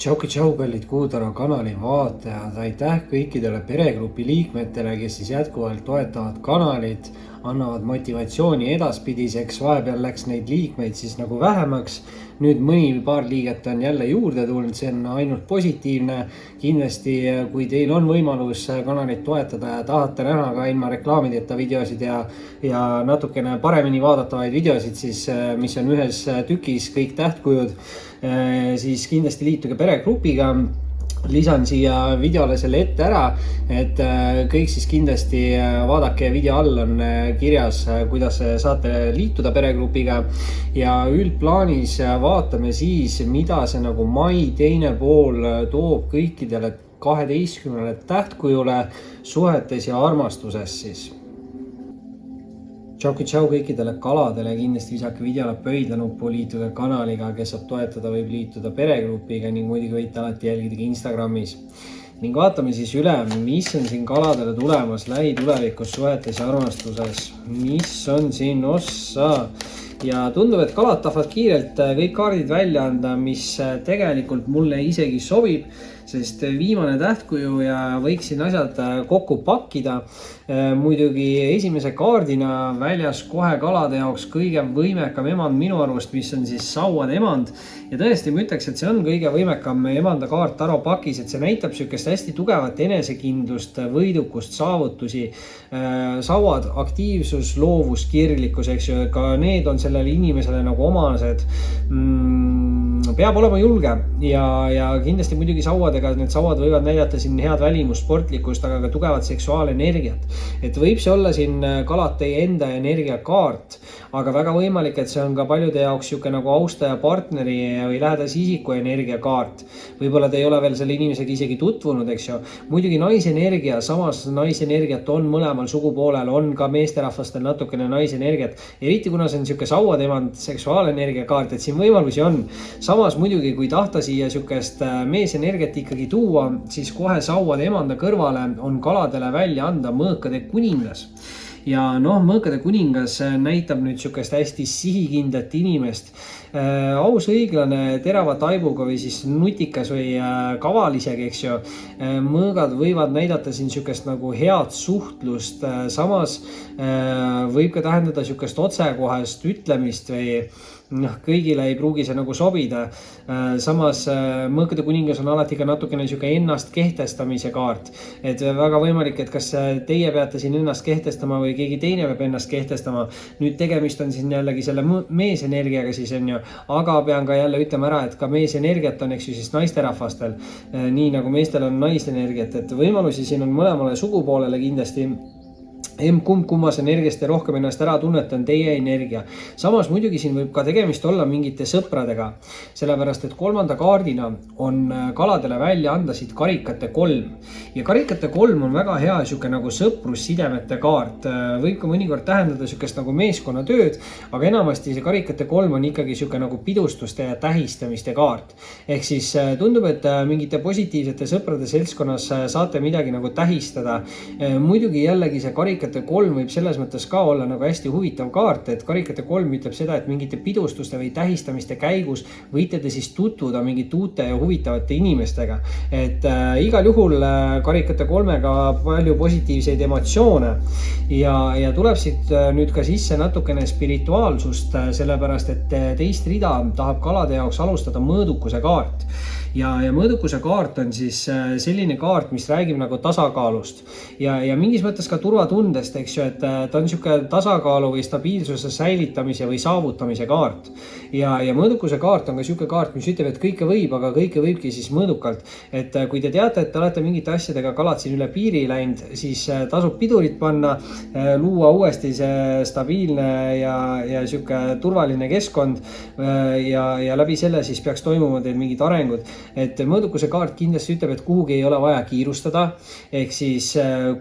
Tšau, kallid Kuutaro kanali vaatajad, aitäh kõikidele peregrupi liikmetele, kes siis jätkuvalt toetavad kanalit, annavad motivatsiooni edaspidiseks. Vahepeal läks neid liikmeid siis nagu vähemaks. Nüüd paar liiget on jälle juurde tulnud, see on ainult positiivne. Kindlasti, kui teil on võimalus kanalit toetada ja tahate näha ka ilma reklaamideta videosid ja natukene paremini vaadatavaid videosid, siis mis on ühes tükis kõik tähtkujud, siis kindlasti liituge peregrupiga. Lisan siia videole selle ette ära, et kõik siis kindlasti vaadake, video all on kirjas, kuidas saate liituda peregrupiga. Ja üldplaanis vaatame siis, mida see nagu mai teine pool toob kõikidele 12 tähtkujule suhetes ja armastuses siis. Tšau kõikidele kaladele, kindlasti visake videole pöidlanuppu, liituge kanaliga, kes saab toetada, võib liituda peregrupiga ning muidugi võite alati jälgida ka Instagramis. Ning vaatame siis üle, mis on siin kaladele tulemas lähitulevikus suhetes ja armastuses. Mis on siin ossa? Ja tundub, et kalad tahavad kiirelt kõik kaardid välja anda, mis tegelikult mulle isegi sobib, sest viimane tähtkuju ja võiksin asjad kokku pakkida. Muidugi esimese kaardina väljas kohe kalade jaoks kõige võimekam emand minu arvust, mis on siis sauade emand. Ja tõesti ma ütleks, et see on kõige võimekam emanda kaart Taro pakis, et see näitab sükest hästi tugevat enesekindlust, võidukust, saavutusi. Sauad, aktiivsus, loovus, kirglikkus, eks ju, ka need on sellele inimesele nagu omased. Peab olema julge ja kindlasti muidugi sauadega, need sauad võivad näidata siin head välimust, sportlikkust, aga ka tugevat seksuaalenergiat. Et võib see olla siin kalad teie enda energiakaart, aga väga võimalik, et see on ka paljude jaoks siuke nagu austaja partneri või lähedase isiku energiakaart. Võib-olla te ei ole veel selle inimesega isegi tutvunud, eks ju. Muidugi naisenergia, samas naisenergiat on mõlemal sugupoolel, on ka meesterahvastel natukene naisenergiat. Eriti kuna see on siuke sauademand seksuaalenergiakaart, et siin võimalusi on. Samas muidugi, kui tahta siia siukest meesenergiat ikkagi tuua, siis kohe sauade emanda kõrvale on kaladele välja anda mõõkade kuningas. Ja mõõkade kuningas näitab nüüd siukest hästi sihikindlat inimest. Aus, õiglane, terava taibuga või siis nutikas või kavalisega, eks ju. Mõõgad võivad näidata siin siukest nagu head suhtlust. Samas võib ka tähendada siukest otsekohest ütlemist või kõigile ei pruugi see nagu sobida. Samas mõõkade kuningas on alati ka natukene siuke ennast kehtestamise kaart. Et väga võimalik, et kas teie peate siin ennast kehtestama või keegi teine peab ennast kehtestama. Nüüd tegemist on siin jällegi selle meesenergiaga siis on ju, aga pean ka jälle ütlema ära, et ka meesenergiat on eks ju siis naisterahvastel, nii nagu meestel on naisenergiat, et võimalusi siin on mõlemale sugupoolele kindlasti. Kummas energiast ja rohkem ennast ära tunnete on teie energia. Samas muidugi siin võib ka tegemist olla mingite sõpradega, sellepärast et kolmanda kaardina on kaladele välja anda siit karikate 3. Ja karikate 3 on väga hea siuke nagu sõprussidemete kaart. Võib ka mõnikord tähendada siukest nagu meeskonnatööd, aga enamasti see karikate 3 on ikkagi siuke nagu pidustuste ja tähistamiste kaart. Ehk siis tundub, et mingite positiivsete sõprade seltskonnas saate midagi nagu tähistada. Muidugi jällegi see karikate 3 võib selles mõttes ka olla nagu hästi huvitav kaart, et karikate 3 ütleb seda, et mingite pidustuste või tähistamiste käigus võite te siis tutvuda mingite uute ja huvitavate inimestega. Et igal juhul karikate 3-ga palju positiivseid emotsioone ja tuleb siit nüüd ka sisse natukene spirituaalsust, sellepärast et teist rida tahab kalade jaoks alustada mõõdukuse kaart. Ja mõõdukuse kaart on siis selline kaart, mis räägib nagu tasakaalust ja mingis mõttes ka turvatundest, eks ju, et ta on siuke tasakaalu või stabiilsuse säilitamise või saavutamise kaart. Ja mõõdukuse kaart on ka siuke kaart, mis ütleb, et kõike võib, aga kõike võibki siis mõõdukalt. Et kui te teate, et te olete mingite asjadega kalad siin üle piiri läinud, siis tasub pidurit panna, luua uuesti see stabiilne ja siuke turvaline keskkond ja läbi selle siis peaks toimuma teil mingid arengud. Et mõõdukuse kaart kindlasti ütleb, et kuhugi ei ole vaja kiirustada. Ehk siis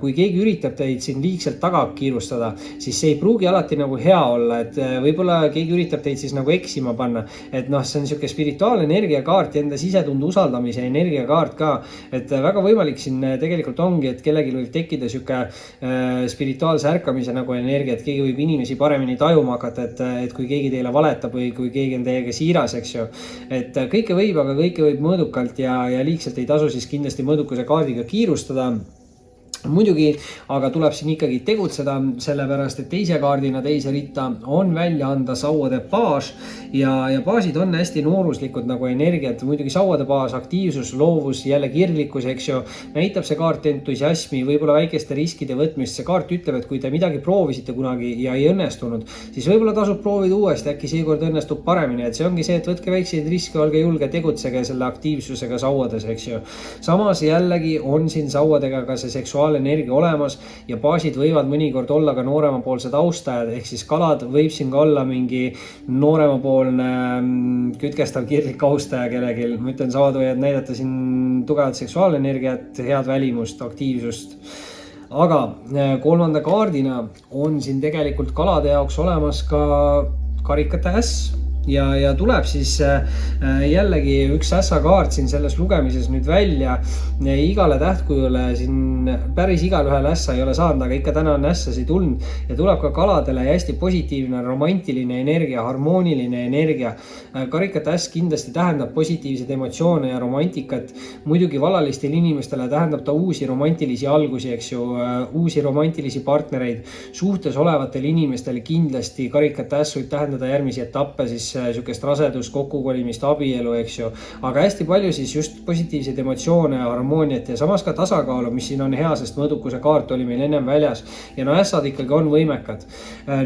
kui keegi üritab teid siin liigselt taga kiirustada, siis see ei pruugi alati nagu hea olla, et võib-olla keegi üritab teid siis nagu eksima panna, et noh, see on niisugune spirituaalne energiakaart ja enda sisetunde usaldamise energiakaart ka, et väga võimalik siin tegelikult ongi, et kellelgi võib tekkida niisugune spirituaalse ärkamise nagu energia, et keegi võib inimesi paremini tajuma hakata, et kui keegi teile valetab või kui keegi on teiega siiras, eks ju, et kõike võib, aga kõike võib mõõdukalt ja liigselt ei tasu siis kindlasti mõõdukuse kaardiga kiirustada. Muidugi, aga tuleb siin ikkagi tegutseda, sellepärast et teise kaardina teise ritta on välja anda sauade baas ja baasid on hästi nooruslikud nagu energiat. Muidugi sauade baas, aktiivsus, loovus, jälle kirglikkus, eks ju, näitab see kaart entusiasmi, võib-olla väikeste riskide võtmist. See kaart ütleb, et kui te midagi proovisite kunagi ja ei õnnestunud, siis võib-olla tasub proovida uuesti, äkki seekord õnnestub paremini, et see ongi see, et võtke väikseid riske, olge julge, tegutsege selle aktiivsusega sauades, eks ju. Samas jällegi on siin sauadega ka see energia olemas ja baasid võivad mõnikord olla ka nooremapoolsed austajad, ehk siis kalad võib siin ka olla mingi nooremapoolne kütkestav kirglik austaja kellelgi. Ma ütlen, sauad võivad näidata siin tugevat seksuaalenergiat, head välimust, aktiivsust. Aga kolmanda kaardina on siin tegelikult kalade jaoks olemas ka karikate äss. Ja tuleb siis jällegi üks ässakaart siin selles lugemises nüüd välja. Igale tähtkujule siin päris igalühel ässa ei ole saanud, aga ikka täna on ässasi tulnud ja tuleb ka kaladele hästi positiivne, romantiline energia, harmooniline energia. Karikate äss kindlasti tähendab positiivseid emotsioone ja romantikat. Muidugi valalistele inimestele tähendab ta uusi romantilisi algusi, eks ju, uusi romantilisi partnereid. Suhtes olevatele inimestele kindlasti karikate äss võib tähendada järgmisi etappe, siis sükest rasedus, kokkukolimist, abielu, eks ju, aga hästi palju siis just positiivseid emotsioone ja harmooniat ja samas ka tasakaalu, mis siin on hea, sest mõõdukuse kaart oli meil ennem väljas ja no ässad ikkagi on võimekad.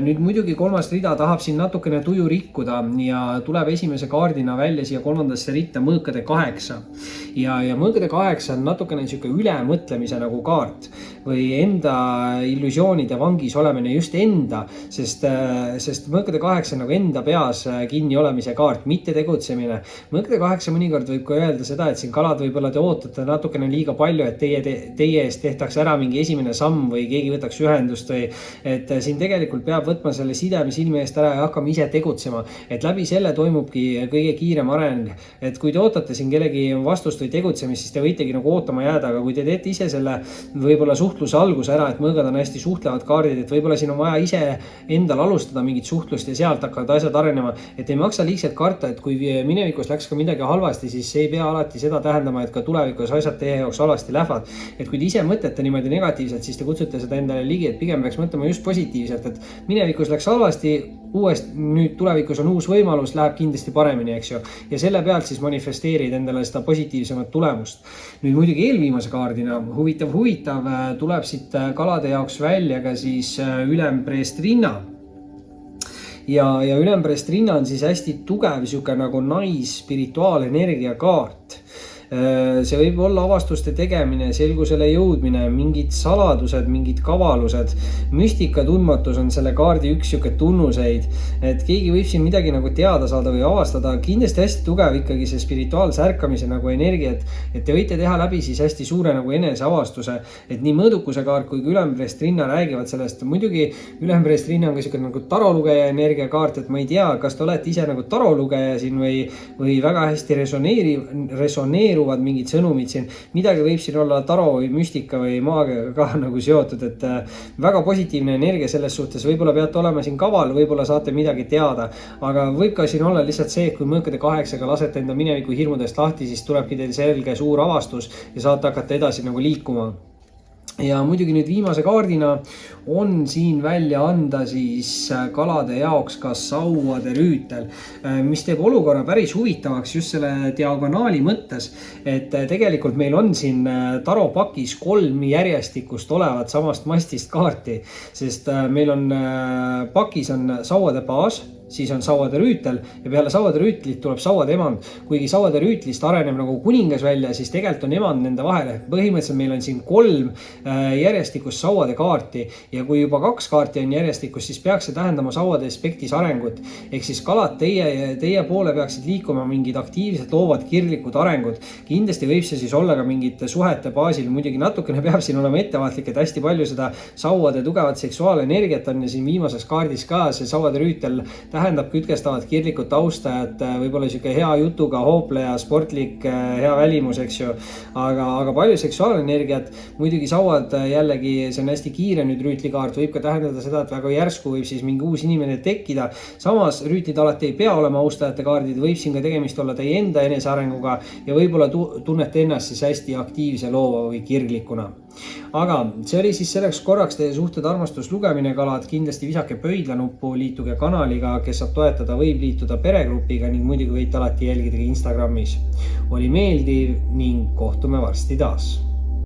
Nüüd muidugi kolmas rida tahab siin natukene tuju rikkuda ja tuleb esimese kaardina välja siia kolmandasse ritta mõõkade 8 ja mõõkade 8 on natukene niisugune ülemõtlemise nagu kaart või enda illusioonide vangis olemine, just enda, sest mõõkade 8 nagu enda peas kinni olemise kaart, mitte tegutsemine. Mõõkade 8 mõnikord võib ka öelda seda, et siin kalad võib-olla te ootate natukene liiga palju, et teie eest tehtaks ära mingi esimene samm või keegi võtaks ühendust või et siin tegelikult peab võtma selle sidemi silme eest ära ja hakkama ise tegutsema, et läbi selle toimubki kõige kiirem areng, et kui te ootate siin kellegi vastust või tegutsemist, siis te võitegi nagu ootama jääda, aga kui te teete ise selle võib-olla suhtluse alguse ära, et mõõgad on hästi suhtlevad kaardid, et võib-olla siin on vaja ise endal alustada mingit suhtlust ja sealt hakkavad asjad arenema, et ei maksa liigselt karta, et kui minevikus läks ka midagi halvasti, siis ei pea alati seda tähendama, et ka tulevikus asjad teie jaoks halvasti lähevad. Et kui te ise mõtlete niimoodi negatiivselt, siis te kutsute seda endale ligi, et pigem peaks mõtlema just positiivselt, et minevikus läks halvasti, nüüd tulevikus on uus võimalus, läheb kindlasti paremini, eks ju. Ja selle pealt siis manifesteerid endale seda positiivsemat tulemust. Nüüd muidugi eelviimase kaardina, huvitav, tuleb siit kalade jaoks välja ka siis ülempreest rinna. Ja ülempreest rinna on siis hästi tugev siuke nagu spirituaalenergia kaart. See võib olla avastuste tegemine, selgusele jõudmine, mingid saladused, mingid kavalused, müstika tundmatus on selle kaardi üks siuke tunnuseid, et keegi võib siin midagi nagu teada saada või avastada. Kindlasti hästi tugev ikkagi see spirituaalse ärkamise nagu energia, et te võite teha läbi siis hästi suure nagu eneseavastuse, et nii mõõdukuse kaart kui ülempreest rinna räägivad sellest. Muidugi ülempreest rinna on ka siuke nagu tarolugeja energia kaart, et ma ei tea, kas te olete ise nagu tarolugeja siin või väga hästi resoneeruvad mingid sõnumid siin, midagi võib siin olla taro või müstika või maagiaga ka nagu seotud, et väga positiivne energia selles suhtes, võib-olla peate olema siin kaval, võib-olla saate midagi teada, aga võib ka siin olla lihtsalt see, et kui mõõkade 8-ga lasete enda mineviku hirmudest lahti, siis tulebki teil selge suur avastus ja saate hakata edasi nagu liikuma. Ja muidugi nüüd viimase kaardina on siin välja anda siis kalade jaoks ka sauade rüütel, mis teeb olukorra päris huvitavaks just selle diagonaali mõttes, et tegelikult meil on siin taropakis 3 järjestikust olevat samast mastist kaarti, sest meil on pakis on sauade baas, siis on sauade rüütel ja peale sauade rüütlit tuleb sauade emand. Kuigi sauade rüütlist areneb nagu kuningas välja, siis tegelikult on emand nende vahel. Põhimõtteliselt meil on siin 3 järjestikust sauade kaarti ja kui juba 2 kaarti on järjestikust, siis peaks see tähendama sauade aspektis arengut. Ehk siis kalad teie poole peaksid liikuma mingid aktiivsed, loovad, kirglikud arengud. Kindlasti võib see siis olla ka mingite suhete baasil. Muidugi natukene peab siin olema ettevaatlik, et hästi palju seda sauade tugevat seksuaalenergiat on ja siin viimases kaardis ka see sauade rüütel tähendab kütkestavat kirlikut taustajat, võib-olla siuke hea jutuga hoopleja, sportlik, hea välimus, eks ju, aga palju seksuaalenergiat. Muidugi sauad jällegi, see on hästi kiire nüüd rüütlikaart, võib ka tähendada seda, et väga järsku võib siis mingi uus inimene tekkida. Samas rüütlid alati ei pea olema austajate kaardid, võib siin ka tegemist olla teie enda enesearenguga ja võib-olla tunnete ennast siis hästi aktiivse, loova või kirglikuna. Aga see oli siis selleks korraks teie suhted armastuslugemine, kalad. Kindlasti visake pöidlanuppu, liituge kanaliga, kes saab toetada, võib liituda peregrupiga ning muidugi võite alati jälgida Instagramis. Oli meeldiv ning kohtume varsti taas.